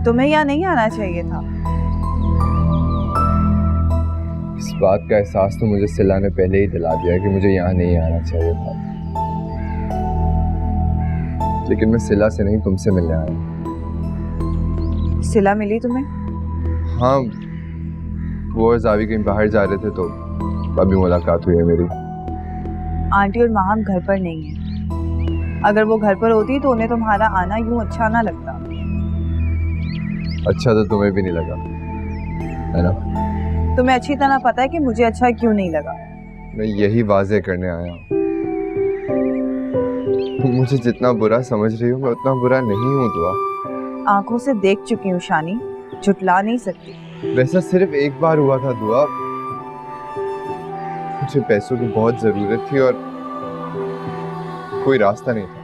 तुम्हें यहाँ नहीं आना चाहिए था। इस बात का एहसास तो मुझे सिला ने पहले ही दिला दिया कि मुझे यहाँ नहीं आना चाहिए था, लेकिन मैं सिला से नहीं तुमसे मिलने आया। सिला मिली तुम्हें? हाँ, वो और जावी कहीं बाहर जा रहे थे तो अभी मुलाकात हुई है मेरी। आंटी और माँ घर पर नहीं है। अगर वो घर पर होती तो उन्हें तुम्हारा आना यूं अच्छा ना लगता। अच्छा तो तुम्हें भी नहीं लगा है ना? तुम्हें अच्छी तरह पता है कि मुझे अच्छा क्यों नहीं लगा। मैं यही वाजे करने आया हूँ। तुम मुझे जितना बुरा समझ रही हो मैं उतना बुरा नहीं हूँ दुआ। आंखों से देख चुकी हूँ शानी, झुटला नहीं सकती। वैसा सिर्फ एक बार हुआ था दुआ। मुझे पैसों की बहुत जरूरत थी और कोई रास्ता नहीं था।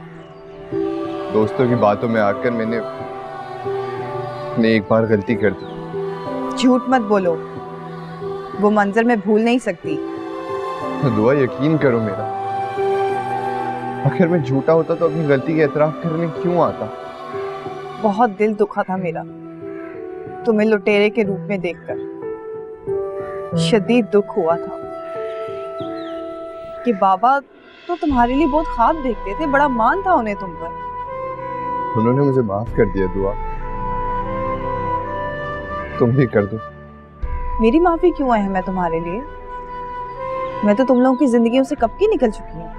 दोस्तों की बातों में आकर मैंने एक बार गलती कर दी। झूठ मत बोलो, वो मंजर मैं भूल नहीं सकती। तो दुआ यकीन करो मेरा, आखिर मैं झूठा होता तो अपनी गलती का एतराफ करने क्यों आता? बहुत दिल दुखा था मेरा तुम्हें लुटेरे के रूप में देखकर। शदीद दुख हुआ था कि बाबा तो तुम्हारे लिए बहुत ख्वाब देखते थे, बड़ा मान था उन्हें तुम पर। उन्होंने मुझे माफ कर दिया दुआ, तुम भी कर दो। मेरी माफी क्यों है मैं तुम्हारे लिए? मैं तो तुम लोगों की जिंदगियों से कब की निकल चुकी हूँ।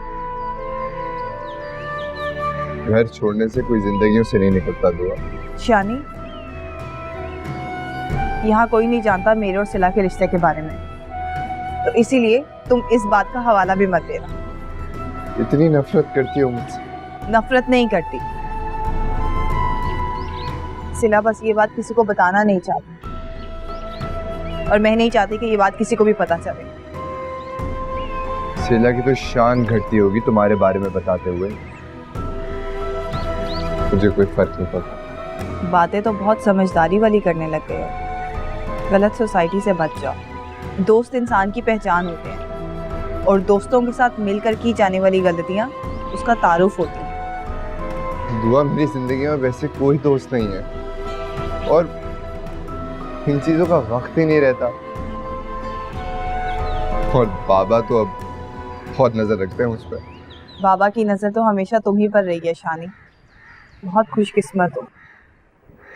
घर छोड़ने से कोई जिंदगियों से नहीं निकलता दुआ। शानी, यहाँ कोई नहीं जानता मेरे और सिला के रिश्ते के बारे में, तो इसीलिए तुम इस बात का हवाला भी मत देना। इतनी नफरत करती हो मुझसे? नफरत नहीं करती, सिला बस ये बात किसी को बताना नहीं चाहती और मैं नहीं चाहती कि ये बात किसी को भी पता चले। सिला की तो शान घटती होगी तुम्हारे बारे में बताते हुए, मुझे कोई फर्क नहीं पड़ता। बातें तो बहुत समझदारी वाली करने लग गए हो। गलत सोसाइटी से बच जाओ। दोस्त इंसान की पहचान होते हैं और दोस्तों के साथ मिलकर की जाने वाली गलतियां उसका तारुफ होती है। दुआ, मेरी जिंदगी में वैसे कोई दोस्त नहीं है और इन चीजों का वक्त ही नहीं रहता। और बाबा तो अब बहुत नजर रखते हैं मुझ पर। बाबा की नजर तो हमेशा तुम ही पर रही है शानी, बहुत खुशकिस्मत हो।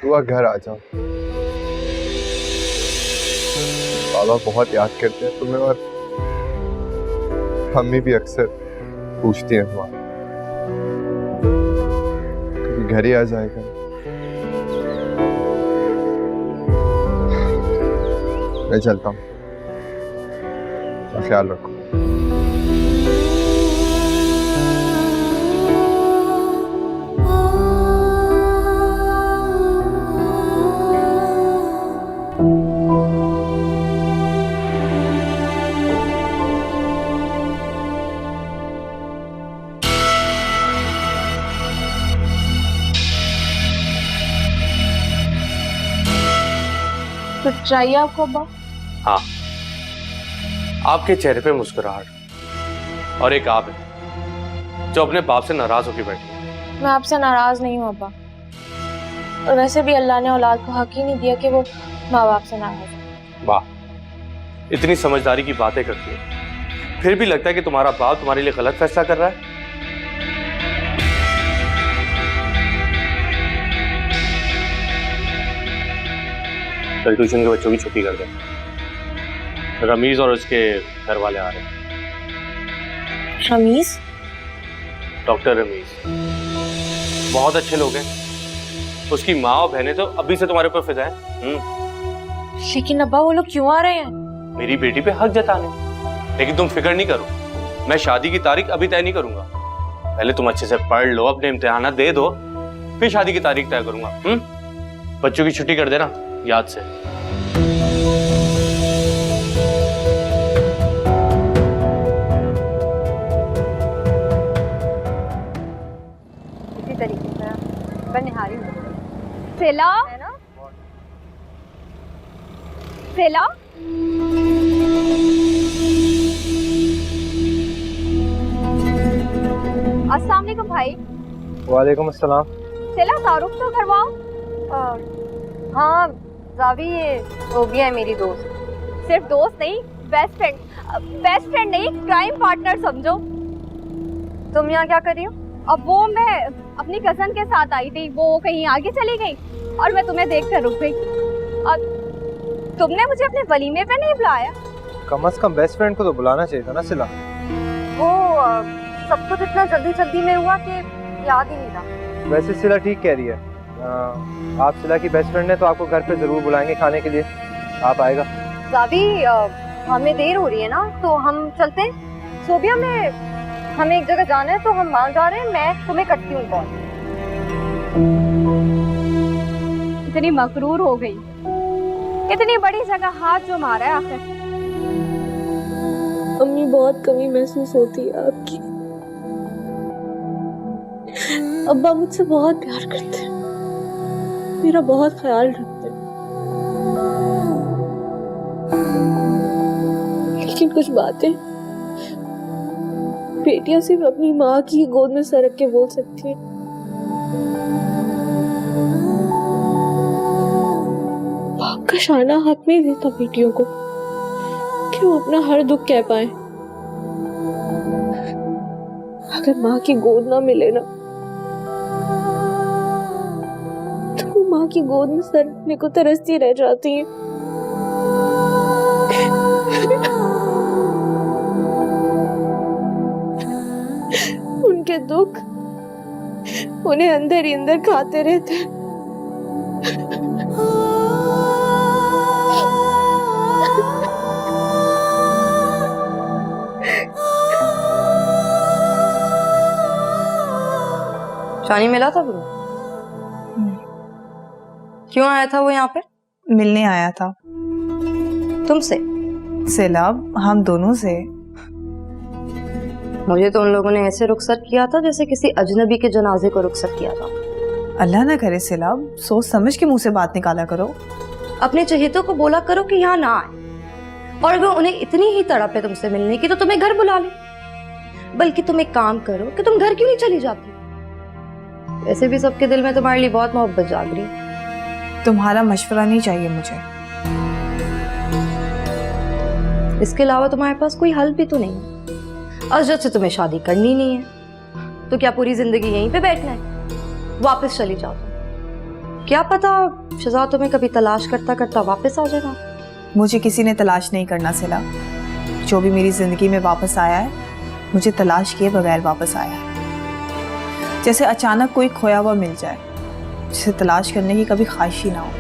दुआ, घर आ जाओ। बाबा बहुत याद करते हैं तुम्हें और मम्मी भी अक्सर पूछती हैं तुम्हारा। कभी घर ही आ जाएगा। मैं चलता हूँ, ख्याल रखो। तो चाहिए आपको अब्बा? हाँ, आपके चेहरे पे मुस्कुराहट और एक आप है जो अपने बाप से नाराज होकर बैठी है। मैं आपसे नाराज नहीं हूँ अब्बा, और वैसे भी अल्लाह ने औलाद को हक ही नहीं दिया कि वो माँ बाप से नाराज हो। वाह, इतनी समझदारी की बातें करती है, फिर भी लगता है कि तुम्हारा बाप तुम्हारे लिए गलत फैसला कर रहा है। कल ट्यूशन के बच्चों की छुट्टी कर दे, रमीज और उसके घर वाले आ रहे हैं। रमीज? डॉक्टर रमीज बहुत अच्छे लोग हैं। उसकी माँ और बहनें तो अभी से तुम्हारे ऊपर फिदा हैं। लेकिन अब्बा वो लोग क्यों आ रहे हैं? मेरी बेटी पे हक जताने। लेकिन तुम फिक्र नहीं करो, मैं शादी की तारीख अभी तय नहीं करूंगा। पहले तुम अच्छे से पढ़ लो, अपने इम्तिहान दे दो, फिर शादी की तारीख तय करूंगा। बच्चों की छुट्टी कर देना याद से। इसी तरीके से मैं निहारी हूँ। सेला है ना? सेला? अस्सलाम वालेकुम भाई। वालेकुम अस्सलाम। सेला तारुफ तो करवाओ। हाँ जावी, ये सोबिया है मेरी दोस्त। सिर्फ दोस्त नहीं, बेस्ट फ्रेंड नहीं, क्राइम पार्टनर समझो। तुम यहाँ क्या कर रही हो? अब वो मैं अपनी कजन के साथ आई थी, वो कहीं आगे चली गई और मैं तुम्हें देखकर रुक गई। अब तुमने मुझे अपने वलीमे पे नहीं बुलाया? कम से कम बेस्ट फ्रेंड को तो बुलाना चाहिए था ना सिला। वो सब कुछ इतना जल्दी जल्दी में हुआ कि याद ही नहीं रहा। वैसे सिला ठीक कह रही है। आप सिला की बेस्ट फ्रेंड है तो आपको घर पे जरूर बुलाएंगे खाने के लिए, आप आएगा। जावी, हमें देर हो रही है ना, तो हम चलते हैं। सोबिया, हमें एक जगह जाना है तो हम वहाँ जा रहे हैं। मैं तुम्हें करती हूँ कॉल। इतनी मकरूर हो गई, इतनी बड़ी जगह हाथ जो मारा है आखिर। अम्मी, बहुत कमी महसूस होती है आपकी। अब्बा मुझसे बहुत प्यार करते हैं, मेरा बहुत ख्याल रखते हैं, लेकिन कुछ बातें बेटियां सिर्फ अपनी माँ की गोद में सरक के बोल सकती हैं। बाप का शाना हाथ में ही देता बेटियों को कि वो अपना हर दुख कह पाए। अगर माँ की गोद ना मिले ना, तो वो माँ की गोद में सर रखने को तरसती रह जाती हैं। उनके दुख उन्हें अंदर ही अंदर खाते रहते हैं। शानी मिला था गुरु? क्यों आया था वो यहाँ पे? मिलने आया था। तुमसे? सैलाब, हम दोनों से। मुझे तो उन लोगों ने ऐसे रुखसत किया था जैसे किसी अजनबी के जनाजे को रुखसत किया था। अल्लाह ना करे सैलाब, सोच समझ के मुंह से बात निकाला करो। अपने चहेतों को बोला करो कि यहाँ ना आए, और अगर उन्हें इतनी ही तड़प है तुमसे मिलने की तो तुम्हें घर बुला ले। बल्कि तुम एक काम करो कि तुम घर क्यों नहीं चली जाती? वैसे भी सबके दिल में तुम्हारे लिए बहुत मोहब्बत जाग रही है। तुम्हारा मशवरा नहीं चाहिए मुझे। इसके अलावा तुम्हारे पास कोई हल भी तो नहीं है। अजद से तुम्हें शादी करनी नहीं है तो क्या पूरी जिंदगी यहीं पे बैठना है? वापस चली जाओ तुम। क्या पता शहजाद तुम्हें कभी तलाश करता करता वापस आ जाएगा। मुझे किसी ने तलाश नहीं करना सिला। जो भी मेरी जिंदगी में वापस आया है, मुझे तलाश किए बगैर वापस आया है। जैसे अचानक कोई खोया हुआ मिल जाए, जिसे तलाश करने की कभी ख्वाहिश ही ना हो।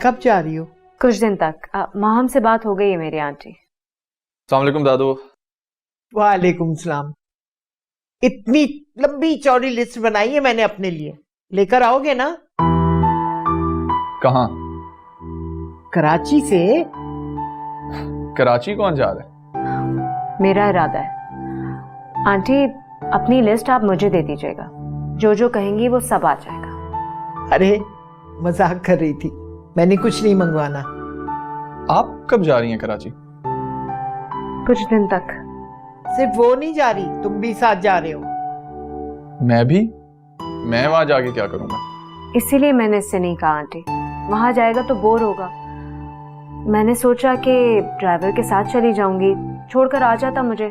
कब जा रही हो? कुछ दिन तक। माँ हमसे बात हो गई है मेरी आंटी। अस्सलाम वालेकुम दादू। वालेकुम सलाम। इतनी लंबी चौड़ी लिस्ट बनाई है मैंने अपने लिए, लेकर आओगे ना? कहाँ? कराची से। कराची कौन जा रहा है? मेरा इरादा है आंटी, अपनी लिस्ट आप मुझे दे दीजिएगा, जो जो कहेंगी वो सब आ जाएगा। अरे मजाक कर रही थी, मैंने कुछ नहीं मंगवाना। आप कब जा रही हैं कराची? कुछ दिन तक। सिर्फ वो नहीं जा रही, तुम भी साथ जा रहे हो। मैं भी? मैं वहां जाके क्या करूंगा? इसीलिए मैंने इससे नहीं कहा आंटी, वहां जाएगा तो बोर होगा। मैंने सोचा कि ड्राइवर के साथ चली जाऊंगी, छोड़कर आ जाता। मुझे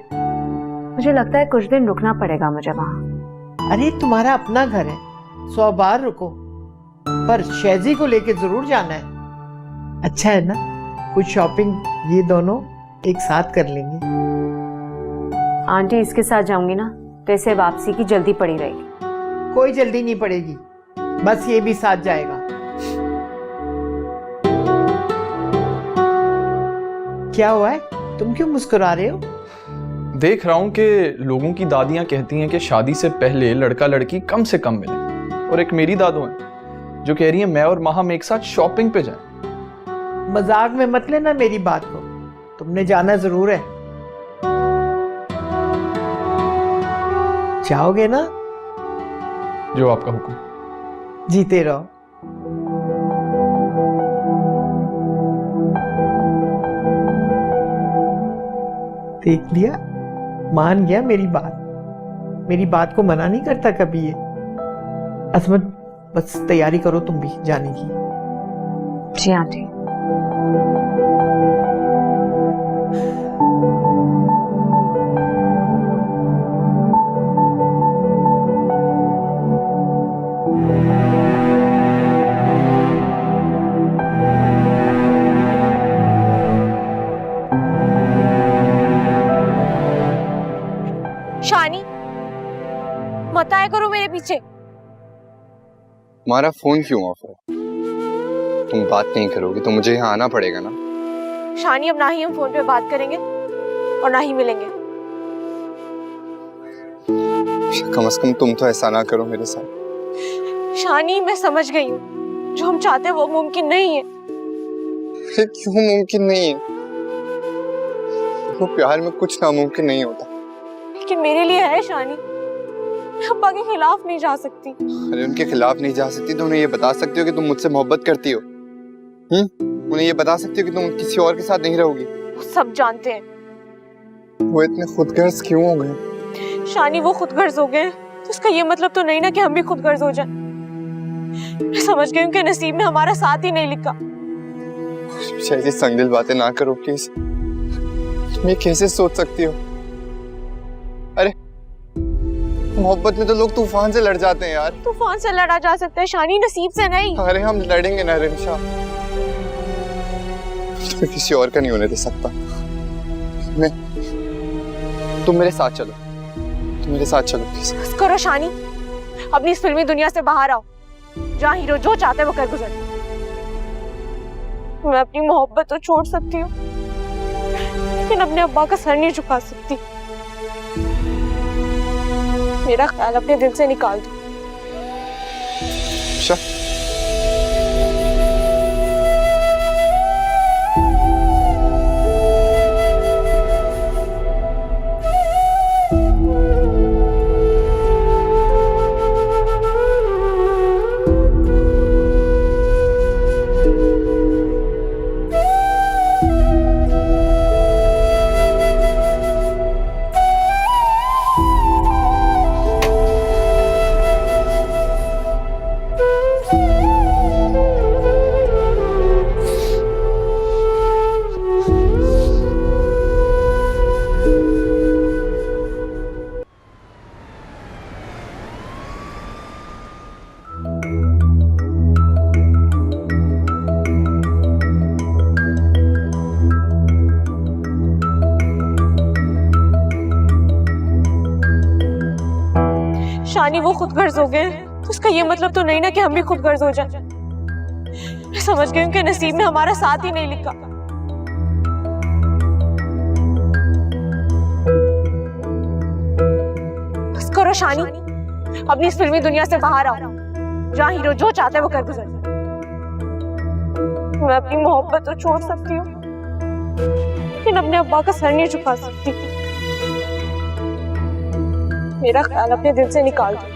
लगता है कुछ दिन रुकना पड़ेगा मुझे वहां। अरे तुम्हारा अपना घर है, 100 बार रुको, पर शहजी को लेके जरूर जाना है। अच्छा है ना, कुछ शॉपिंग ये दोनों एक साथ कर लेंगे। आंटी, इसके साथ जाऊंगी ना तो इसे वापसी की जल्दी पड़ी रहेगी। कोई जल्दी नहीं पड़ेगी, बस ये भी साथ जाएगा। क्या हुआ है, तुम क्यों मुस्कुरा रहे हो? देख रहा हूं कि लोगों की दादियां कहती हैं कि शादी से पहले लड़का लड़की कम से कम मिले, और एक मेरी दादू है जो कह रही है मैं और माँ हम एक साथ शॉपिंग पे जाएं। मजाक में मत लेना मेरी बात को, तुमने जाना जरूर है। जाओगे ना? जो आपका हुक्म। जीते रहो। देख लिया, मान गया मेरी बात को मना नहीं करता कभी ये। असमत, बस तैयारी करो तुम भी जाने की। जी आंटी। शानी, मत आया करो मेरे पीछे। तुम्हारा फोन क्यों ऑफ है? तुम बात नहीं करोगी तो मुझे यहाँ आना पड़ेगा ना। शानी, अब ना ही हम फोन पे बात करेंगे और ना ही मिलेंगे। कम से कम तुम तो ऐसा ना करो मेरे साथ। शानी, मैं समझ गई हूँ, जो हम चाहते हैं वो मुमकिन नहीं है। अरे क्यों मुमकिन नहीं है? तो प्यार में कुछ नामुमकिन नहीं होता। लेकिन मेरे लिए है शानी, अब्बा के खिलाफ नहीं जा सकती। अरे उनके खिलाफ नहीं जा सकती तो उन्हें ये बता सकती हो कि तुम मुझसे मोहब्बत करती हो। उन्हें ये बता सकती हो कि तुम किसी और के साथ नहीं रहोगी। वो सब जानते हैं। वो इतने खुदगर्ज क्यों हो गए? शानी, वो खुदगर्ज हो गए तो इसका ये मतलब तो नहीं ना कि हम भी खुदगर्ज हो जाएं। मैं समझ गई हूँ कि नसीब में हमारा साथ ही नहीं लिखा। ऐसी संगदिल बातें ना करो प्लीज। तुम ये कैसे सोच सकती हो? अरे मोहब्बत में तो लोग तूफान से लड़ जाते हैं यार। तूफान से लड़ा जा सकता है शानी, नसीब से नहीं। अरे हम लड़ेंगे ना रिमशा, तो किसी और का नहीं होने दे सकता। तुम मेरे साथ चलो, तुम मेरे साथ चलो प्लीज। बस करो शानी, अपनी इस फिल्मी दुनिया से बाहर आओ, जहाँ हीरो जो चाहते वो कर गुजर। मैं अपनी मोहब्बत तो छोड़ सकती हूँ, लेकिन अपने अब्बा का सर नहीं झुका सकती। मेरा ख्याल अपने दिल से निकाल दो। शानी, वो खुदगर्ज हो गए तो उसका ये मतलब तो नहीं ना कि हम भी खुदगर्ज हो जाएं। मैं समझ गई हूँ कि नसीब में हमारा साथ ही नहीं लिखा। बस करो शानी, अपनी इस फिल्मी दुनिया से बाहर आओ, जहाँ हीरो जो चाहते हैं वो कर गुजर। मैं अपनी मोहब्बत तो छोड़ सकती हूँ, लेकिन अपने अब्बा का सर नहीं झुका सकती। मेरा ख्याल अपने दिल से निकाल दो।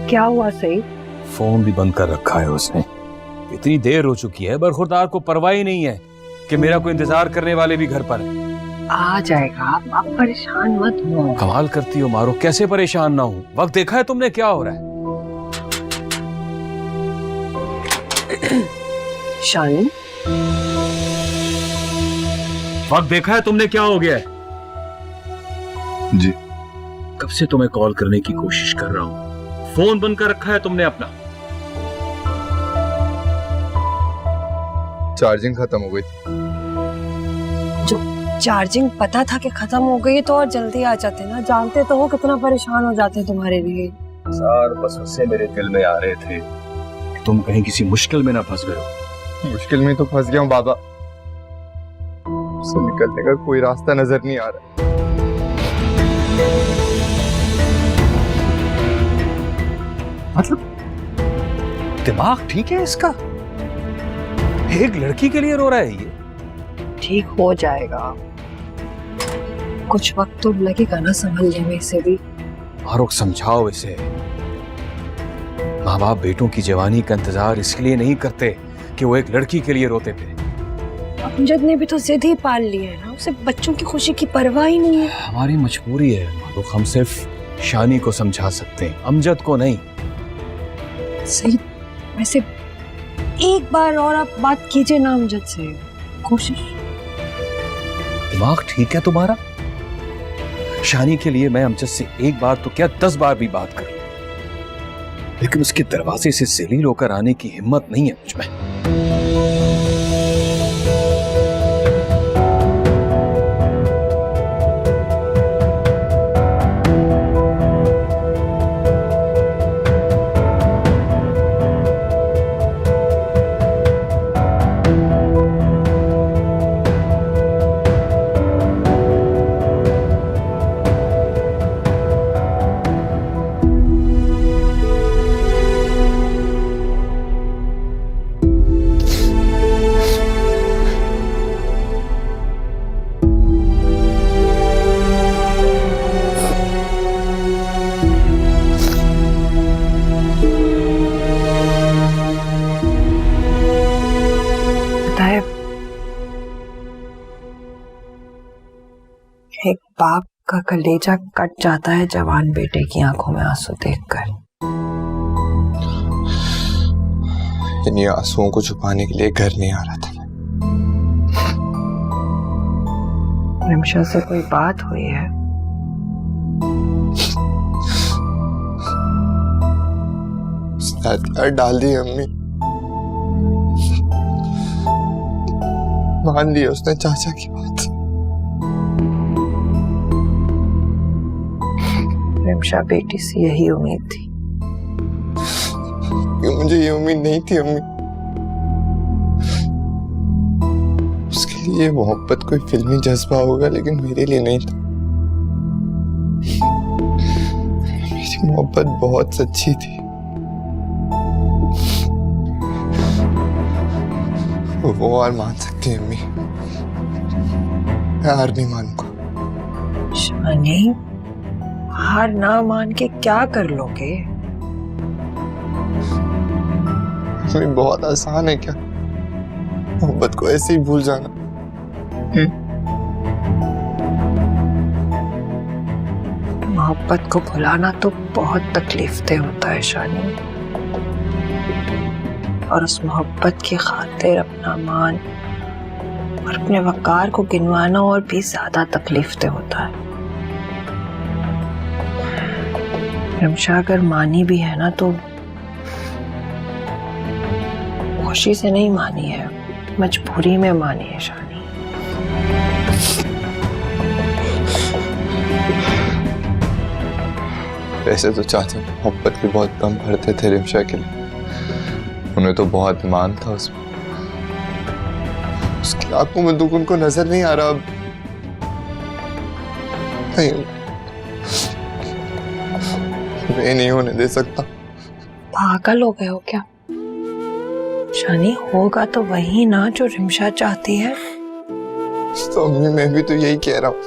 क्या हुआ सही? फोन भी बंद कर रखा है उसने। इतनी देर हो चुकी है, बरखुरदार को परवाह ही नहीं है कि मेरा कोई इंतजार करने वाले भी घर पर है। आ जाएगा, आप परेशान मत हो। कमाल करती हो मारो, कैसे परेशान ना हूं? वक्त देखा है तुमने क्या हो रहा है? शानी, वक्त देखा है तुमने क्या हो गया है? जी कब से तुम्हें कॉल करने की कोशिश कर रहा हूं, फोन बंद कर रखा है तुमने अपना। चार्जिंग खत्म हो गई थी। जो चार्जिंग पता था कि खत्म हो गई तो और जल्दी आ जाते ना, जानते तो हो कितना परेशान हो जाते तुम्हारे लिए। सार बस उससे मेरे दिल में आ रहे थे कि तुम कहीं किसी मुश्किल में ना फंस गए हो। मुश्किल में तो फंस गया हूँ बाबा, उससे निकलने का कोई रास्ता नजर नहीं आ रहा। मतलब दिमाग ठीक है इसका? एक लड़की के लिए रो रहा है ये? ठीक हो जाएगा, कुछ वक्त तो लगेगा ना संभलने में इसे भी। फारूक समझाओ इसे। माँ बाप बेटों की जवानी का इंतजार इसलिए नहीं करते कि वो एक लड़की के लिए रोते थे। अमजद ने भी तो जिद ही पाल ली है ना, उसे बच्चों की खुशी की परवाह ही नहीं है। हमारी मजबूरी है फारूक, हम सिर्फ शानी को समझा सकते हैं, अमजद को नहीं। सही, वैसे एक बार और आप बात कीजिए ना अमजद से, कोशिश। दिमाग ठीक है तुम्हारा? शानी के लिए मैं अमजद से एक बार तो क्या 10 बार भी बात कर लूं, लेकिन उसके दरवाजे से जलील होकर आने की हिम्मत नहीं है मुझ में। एक बाप का कलेजा कट जाता है जवान बेटे की आंखों में आंसू देखकर। इन्हीं आंसुओं को छुपाने के लिए घर नहीं आ रहा था। रिमशा से कोई बात हुई है? उसने डाल दी अम्मी, मान लिया उसने चाचा की बात। रिमशा बेटी से यही उम्मीद थी। मुझे ये उम्मीद नहीं थी अम्मी। उसके लिए मोहब्बत कोई फिल्मी जज्बा होगा, लेकिन मेरे लिए नहीं था। मेरी मोहब्बत बहुत सच्ची थी। वो हार मान सकती है अम्मी, मैं हार नहीं मानूंगा। शानी, हार ना मान के क्या कर लोगे? अम्मी बहुत आसान है क्या मोहब्बत को ऐसे ही भूल जाना? मोहब्बत को भुलाना तो बहुत तकलीफदेह होता है शानी, और उस मोहब्बत की खातिर अपना मान और अपने वकार को गिनवाना और भी ज्यादा तकलीफदेह होता है। रिमशा अगर मानी भी है ना तो खुशी से नहीं मानी है, मजबूरी में मानी है शानी। वैसे तो चाचा मोहब्बत की बहुत कम भरते थे रिमशा के लिए, उन्हें तो बहुत मान था उसमें। उसकी आंखों में दुख उनको नजर नहीं आ रहा अब। नहीं, मैं नहीं होने दे सकता। पागल हो गए हो क्या शानी? होगा तो वही ना जो रिमशा चाहती है। तो अम्मी मैं भी तो यही कह रहा हूँ,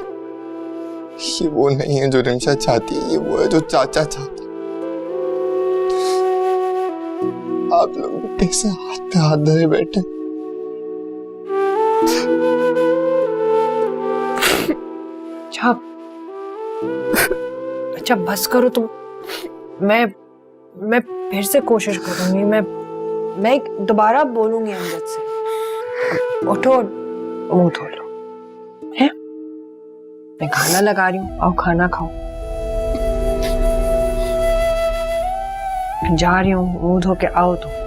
ये वो नहीं है जो रिमशा चाहती है, ये वो है जो चाचा चाहता है। आप लोग कैसे हाथ पे हाथ धरे बैठे? अच्छा बस करो तुम। मैं फिर से कोशिश करूंगी। मैं दोबारा बोलूंगी अमजद से। उठो, मुंह धो लो। है? मैं खाना लगा रही हूँ, आओ खाना खाओ। जा रही हूँ, मुंह धो के आओ तो।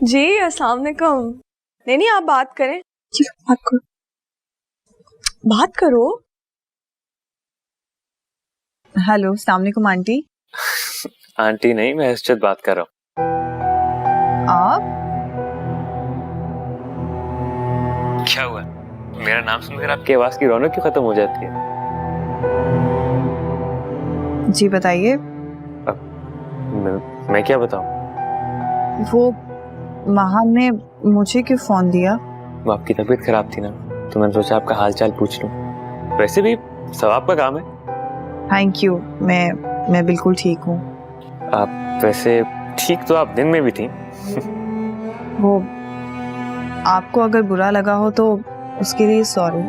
जी अस्सलाम वालेकुम। नहीं आप बात करें। जी बात करो, बात करो। हेलो, अस्सलाम वालेकुम आंटी। आंटी नहीं, मैं हर्षद बात कर रहा हूँ। आप? क्या हुआ? मेरा नाम सुनकर आपकी आवाज की रौनक क्यों खत्म हो जाती है? जी बताइए। मैं क्या बताऊं? वो महा ने मुझे क्यों फोन दिया? वो आपकी तबीयत खराब थी ना, तो मैंने सोचा आपका हाल चाल पूछ लूं। वैसे भी सवाब का काम है। थैंक यू, मैं बिल्कुल ठीक हूँ। आप वैसे ठीक तो आप दिन में भी थी। वो आपको अगर बुरा लगा हो तो उसके लिए सॉरी।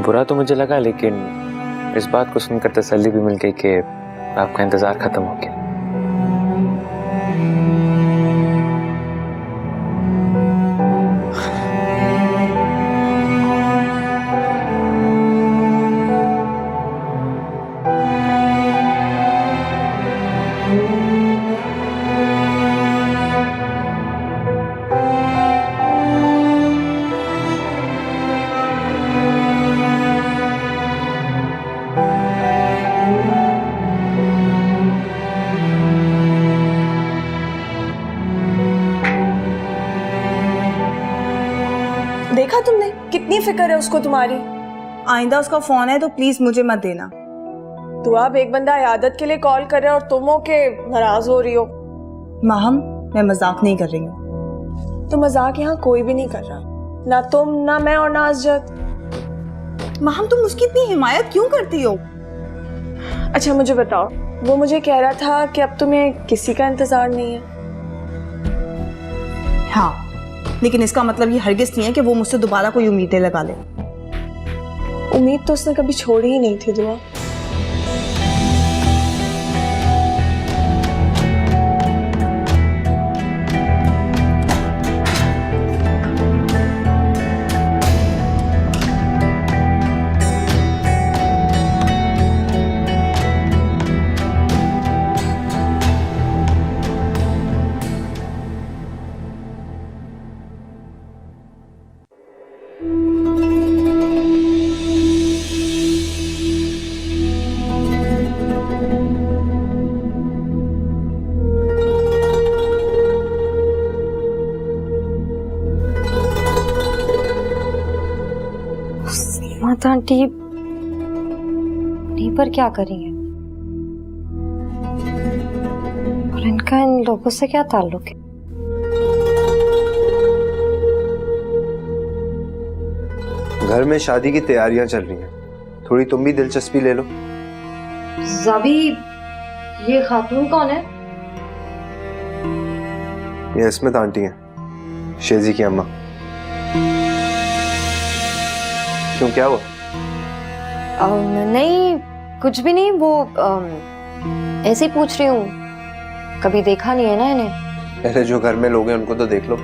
बुरा तो मुझे लगा, लेकिन इस बात को सुनकर तसल्ली भी मिल गई कि आपका इंतजार खत्म हो गया। देखा तुमने कितनी फिक्र है उसको तुम्हारी। आइंदा उसका फोन है तो प्लीज मुझे मत देना। तो अब एक बंदा इयादत के लिए कॉल कर रहा है और तुम हो के नाराज हो रही हो। महम, मैं मजाक नहीं कर रही हूँ। तो मजाक यहाँ कोई भी नहीं कर रहा, ना तुम ना मैं और ना असजद। महम, तुम उसकी इतनी हिमायत क्यों करती हो? अच्छा मुझे बताओ, वो मुझे कह रहा था कि अब तुम्हें किसी का इंतजार नहीं है। हाँ, लेकिन इसका मतलब ये हरगिज नहीं है कि वो मुझसे दोबारा कोई उम्मीदें लगा ले। उम्मीद तो उसने कभी छोड़ी ही नहीं थी दुआ। माता आंटी नहीं पर क्या करेंगे, और इनका इन लोगों से क्या ताल्लुक है? घर में शादी की तैयारियां चल रही हैं, थोड़ी तुम भी दिलचस्पी ले लो। ज़ाबी, ये खातून कौन है? ये इसमत आंटी हैं, शेजी की अम्मा। क्यों, क्या हुआ? नहीं कुछ भी नहीं, वो ऐसे ही पूछ रही हूँ, कभी देखा नहीं है ना इन्हें। पहले जो घर में लोग हैं उनको तो देख लो।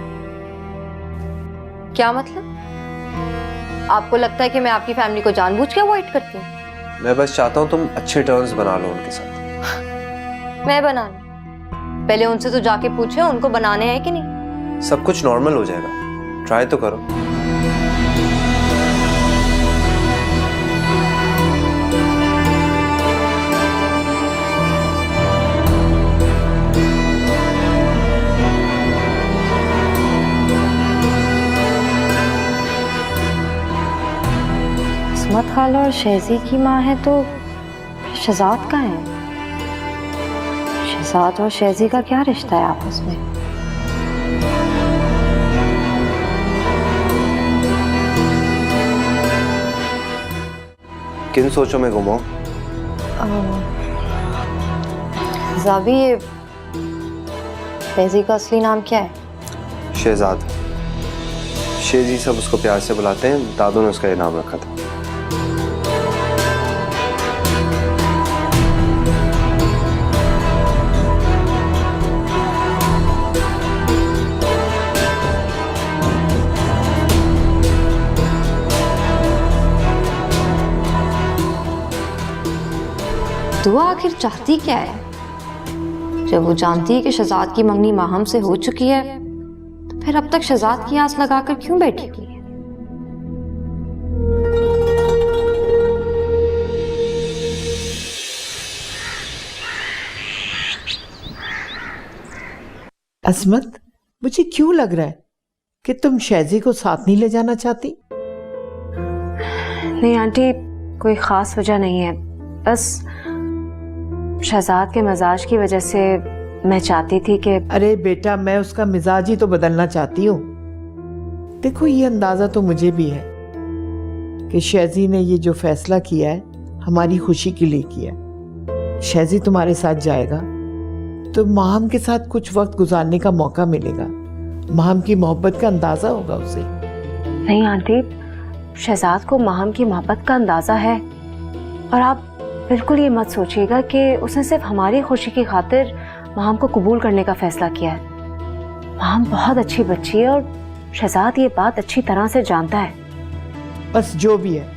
क्या मतलब? आपको लगता है कि मैं आपकी फैमिली को जानबूझ के अवॉइड करती हूँ? मैं बस चाहता हूँ तुम अच्छे टर्म्स बना लो उनके साथ। मैं बनाने? पहले उनसे तो जाके पूछे उनको बनाने हैं कि नहीं। सब कुछ नॉर्मल हो जाएगा, ट्राई तो करो। इसमत खाला और शेजी की माँ है तो शहजाद का है। शहजाद और शेजी का क्या रिश्ता है आपस में? किन सोचों में घुमो? ज़ाबी, ये शेजी का असली नाम क्या है? शहजाद। शेजी सब उसको प्यार से बुलाते हैं, दादू ने उसका ये नाम रखा था। दुआ आखिर चाहती क्या है? जब वो जानती है कि शहजाद की मंगनी माहम से हो चुकी है, तो फिर अब तक शहजाद की आस लगाकर क्यों बैठी हुई है? असमत, मुझे क्यों लग रहा है कि तुम शहजी को साथ नहीं ले जाना चाहती? नहीं आंटी, कोई ख़ास वजह नहीं है, बस शहजाद के मिजाज की वजह से मैं चाहती थी कि... अरे बेटा, मैं उसका मिजाज ही तो बदलना चाहती हूँ। देखो, ये अंदाज़ा तो मुझे भी है कि शहजी ने ये जो फैसला किया है हमारी खुशी के लिए किया। शहजी तुम्हारे साथ जाएगा तो माहम के साथ कुछ वक्त गुजारने का मौका मिलेगा। माहम की मोहब्बत का अंदाजा होगा उसे। नहीं आंटी, शहजाद को माहम की मोहब्बत का अंदाजा है, और आप बिल्कुल ये मत सोचिएगा कि उसने सिर्फ हमारी खुशी की खातिर माहम को कबूल करने का फैसला किया है। माहम बहुत अच्छी बच्ची है और शहजाद ये बात अच्छी तरह से जानता है। बस जो भी है,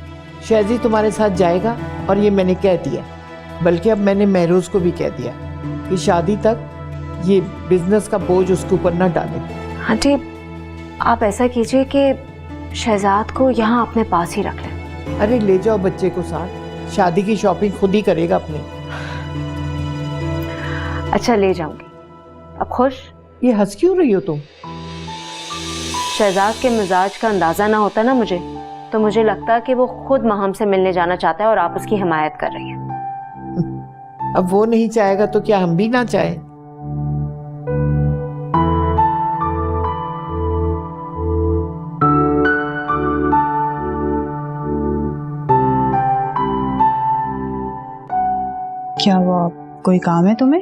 शहजी तुम्हारे साथ जाएगा, और ये मैंने कह दिया। बल्कि अब मैंने महरोज को भी कह दिया कि शादी तक ये बिजनेस का बोझ उसके ऊपर न डाले। आंटी, आप ऐसा कीजिए कि शहजाद को यहाँ अपने पास ही रख लें। अरे ले जाओ बच्चे को साथ, शादी की शॉपिंग खुद ही करेगा अपने। अच्छा, ले जाऊंगी। अब खुश? ये हंस क्यों रही हो तुम? शहजाद के मिजाज का अंदाजा ना होता ना मुझे, तो मुझे लगता कि वो खुद माहम से मिलने जाना चाहता है और आप उसकी हिमायत कर रही हैं। अब वो नहीं चाहेगा तो क्या हम भी ना चाहें? क्या वो कोई काम है तुम्हें?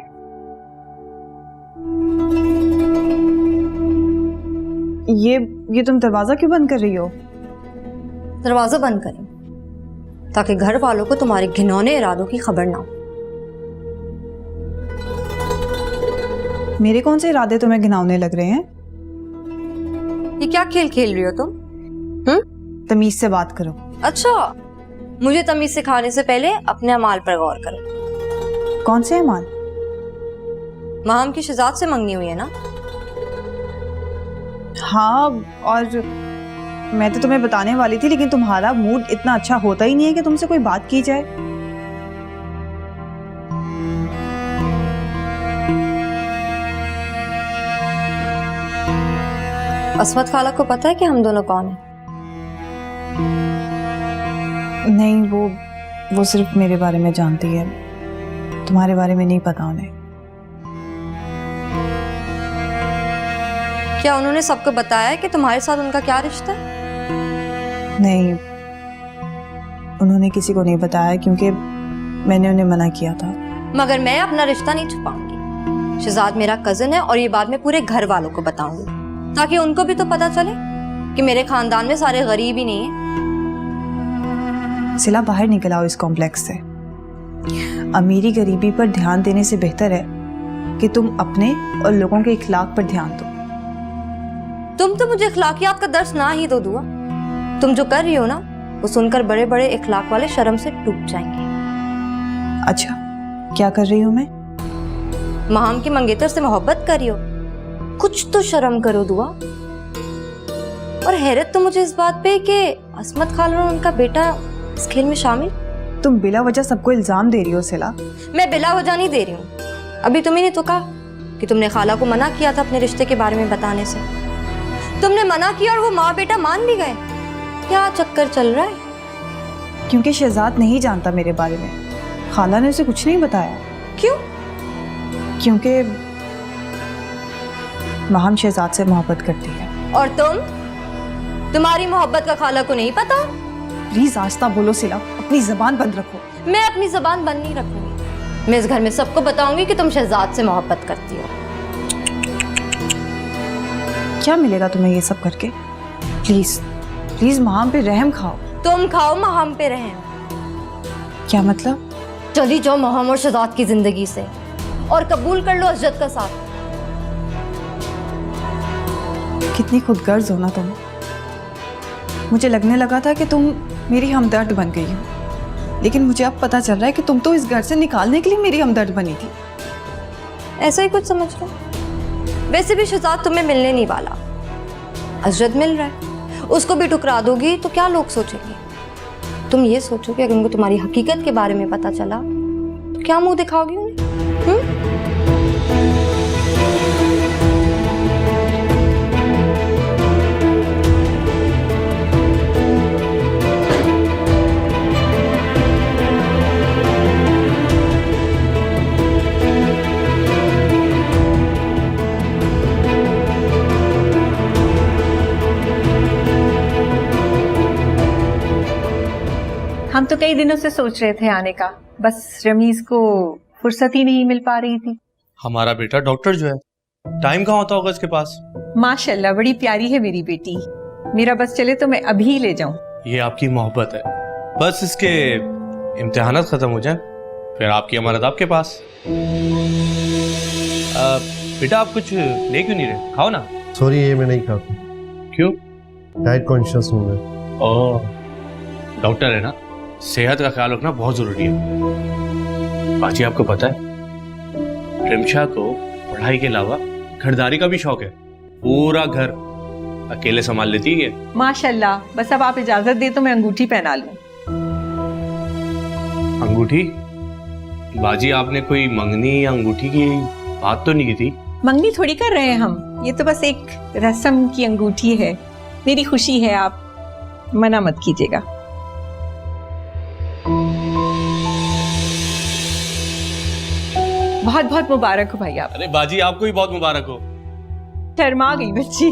ये तुम दरवाजा क्यों बंद कर रही हो? दरवाजा बंद करें ताकि घर वालों को तुम्हारे घिनौने इरादों की खबर ना हो। मेरे कौन से इरादे तुम्हें घिनौने लग रहे हैं? ये क्या खेल खेल रही हो तुम? तमीज से बात करो। अच्छा, मुझे तमीज सिखाने से पहले अपने अमाल पर गौर करो। कौन से अमाल? माहम की शहजाद से मंगनी हुई है ना? हाँ, और मैं तो तुम्हें बताने वाली थी, लेकिन तुम्हारा मूड इतना अच्छा होता ही नहीं है कि तुमसे कोई बात की जाए। असमत खाला को पता है कि हम दोनों कौन हैं? नहीं, वो सिर्फ मेरे बारे में जानती है, तुम्हारे बारे में नहीं पता उन्हें। क्या उन्होंने सबको बताया कि तुम्हारे साथ उनका क्या रिश्ता है? नहीं, उन्होंने किसी को नहीं बताया क्योंकि मैंने उन्हें मना किया था। मगर मैं अपना रिश्ता नहीं छुपाऊंगी। शहजाद मेरा कजिन है और ये बात मैं पूरे घर वालों को बताऊंगी, ताकि उनको भी तो पता चले कि मेरे खानदान में सारे गरीब ही नहीं है। सिला, बाहर निकल आओ इस कॉम्प्लेक्स से। अमीरी गरीबी पर ध्यान देने से बेहतर है कि तुम अपने और लोगों के इखलाक पर ध्यान दो। तुम तो मुझे इखलाकियात का दर्स ना ही दो दुआ। तुम जो कर रही हो ना, वो सुनकर बड़े बड़े इखलाक वाले शर्म से टूट जाएंगे। अच्छा, क्या कर रही हूँ मैं? माहम के मंगेतर से मोहब्बत कर रही हो? कुछ तो शर्म करो दुआ। और हैरत तो मुझे इस बात पे कि असमत खाला और उनका बेटा इस खेल में शामिल। तुम बिला वजह सबको इल्जाम दे रही हो सिला। मैं बिला वजह नहीं दे रही हूँ। अभी तुम्ही ने तो कहा कि तुमने खाला को मना किया था अपने रिश्ते के बारे में बताने से। तुमने मना किया और वो माँ बेटा मान भी गए। क्या चक्कर चल रहा है? क्योंकि शहजाद नहीं जानता मेरे बारे में। खाला ने उसे कुछ नहीं बताया। क्यों? क्योंकि माहम शहजाद से मोहब्बत करती है। और तुम्हारी मोहब्बत का खाला को नहीं पता? प्लीज आस्था बोलो सिला, अपनी जबान बंद रखो। मैं अपनी जबान बंद नहीं रखूंगी। मैं इस घर में सबको बताऊंगी कि तुम शहजाद से मोहब्बत करती हो। क्या मिलेगा तुम्हें ये सब करके? प्लीज प्लीज माहम पे रहम खाओ। तुम खाओ माहम पे रहम। क्या मतलब? चली जाओ माहम और शहजाद की जिंदगी से और कबूल कर लो अजद का साथ। कितनी खुदगर्ज हो ना तुम। मुझे लगने लगा था कि तुम मेरी हमदर्द बन गई हो, लेकिन मुझे अब पता चल रहा है कि तुम तो इस घर से निकालने के लिए मेरी हमदर्द बनी थी। ऐसा ही कुछ समझ लो। वैसे भी शहजाद तुम्हें मिलने नहीं वाला, अजरत मिल रहा है, उसको भी ठुकरा दोगी तो क्या लोग सोचेंगे? तुम ये सोचो कि अगर उनको तुम्हारी हकीकत के बारे में पता चला तो क्या मुंह दिखाओगी उन्हें? हम तो कई दिनों से सोच रहे थे आने का, बस रमीज को फुर्सत ही नहीं मिल पा रही थी। हमारा बेटा डॉक्टर जो है, टाइम कहाँ होता होगा इसके पास? माशाल्लाह बड़ी प्यारी है मेरी बेटी, मेरा बस चले तो मैं अभी ले जाऊं। ये आपकी मोहब्बत है, बस इसके इम्तिहानात खत्म हो जाए फिर आपकी अमानत आपके पास। बेटा आप कुछ ले क्यों नहीं रहे? खाओ ना। सॉरी, ये मैं नहीं खाता। क्यों? डाइट कॉन्शियस हूँ मैं। ओह, डॉक्टर है ना, सेहत का ख्याल रखना बहुत जरूरी है। बाजी आपको पता है, रिमशा को पढ़ाई के अलावा घरदारी का भी शौक है, पूरा घर अकेले संभाल लेती है। माशाल्लाह, बस अब आप इजाजत दे तो मैं अंगूठी पहना लूं। अंगूठी? बाजी आपने कोई मंगनी या अंगूठी की बात तो नहीं की थी? मंगनी थोड़ी कर रहे हैं हम, ये तो बस एक रस्म की अंगूठी है, मेरी खुशी है, आप मना मत कीजिएगा। बहुत बहुत मुबारक हो भाई आप। अरे बाजी आपको भी बहुत मुबारक हो। शर्मा गई बच्ची।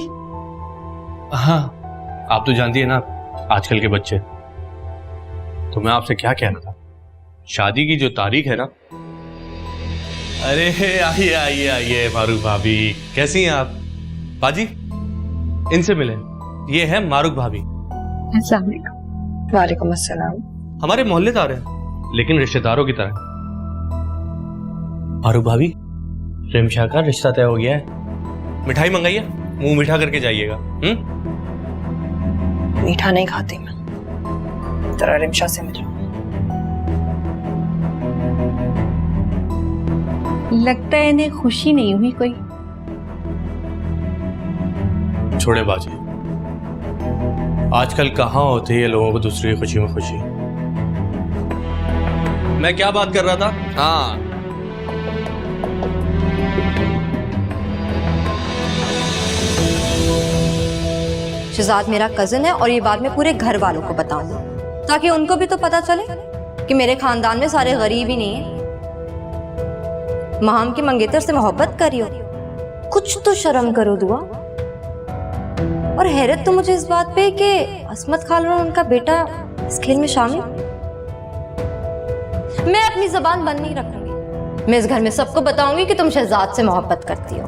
हाँ, आप तो जानती है ना आजकल के बच्चे। तो मैं आपसे क्या कहना था, शादी की जो तारीख है ना। अरे आइए आइए आइए मारूक भाभी, कैसी हैं आप? बाजी इनसे मिले, ये है मारूक भाभी। अस्सलाम वालेकुम। वालेकुम अस्सलाम। हमारे मोहल्लेदार हैं, लेकिन रिश्तेदारों की तरह। मारूक भाभी, रिमशा का रिश्ता तय हो गया है। मिठाई मंगाइए, मुंह मीठा करके जाइएगा। मीठा नहीं खाती मैं, जरा रिमशा से मिलो। लगता है इन्हें खुशी नहीं हुई कोई। छोड़े बाजी, आजकल कहाँ होती है लोगों को दूसरी की खुशी में खुशी। मैं क्या बात कर रहा था? हाँ, शहजाद मेरा कजिन है और ये बात मैं पूरे घर वालों को बताऊंगा, ताकि उनको भी तो पता चले कि मेरे खानदान में सारे गरीब ही नहीं है। महाम के मंगेतर से मोहब्बत करियो, कुछ तो शर्म करो दुआ। और हैरत तो मुझे इस बात पे कि असमत खाला और उनका बेटा इस खेल में शामिल। मैं अपनी जबान बंद नहीं रखूंगी, मैं इस घर में सबको बताऊंगी कि तुम शहजाद से मोहब्बत करती हो।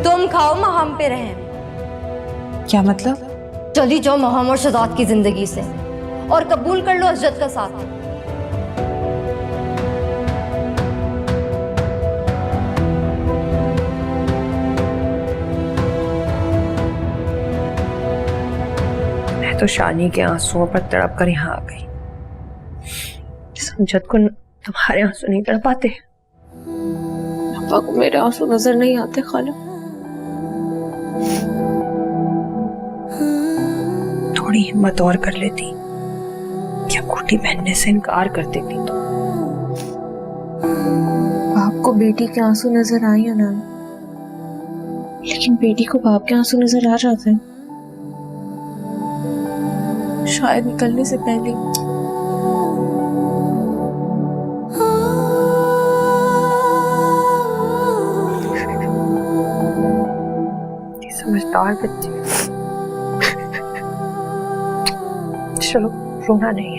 तुम खाओ, महाम पे रहें। क्या मतलब? चली जाओ महाम और शहजाद की जिंदगी से और कबूल कर लो अजरत का साथ। मैं तो शानी के आंसुओं पर तड़प कर यहाँ आ गई। समझत को तुम्हारे आंसू नहीं तड़प आते? पापा को मेरे आंसू नजर नहीं आते खाला? थोड़ी हिम्मत और कर लेती, क्या अंगूठी पहनने से इनकार कर देती तो। आपको बेटी के आंसू नजर आए या ना, लेकिन बेटी को बाप के आंसू नजर आ जाते हैं, शायद निकलने से पहले। समझदार बच्चे। चलो रोना नहीं है।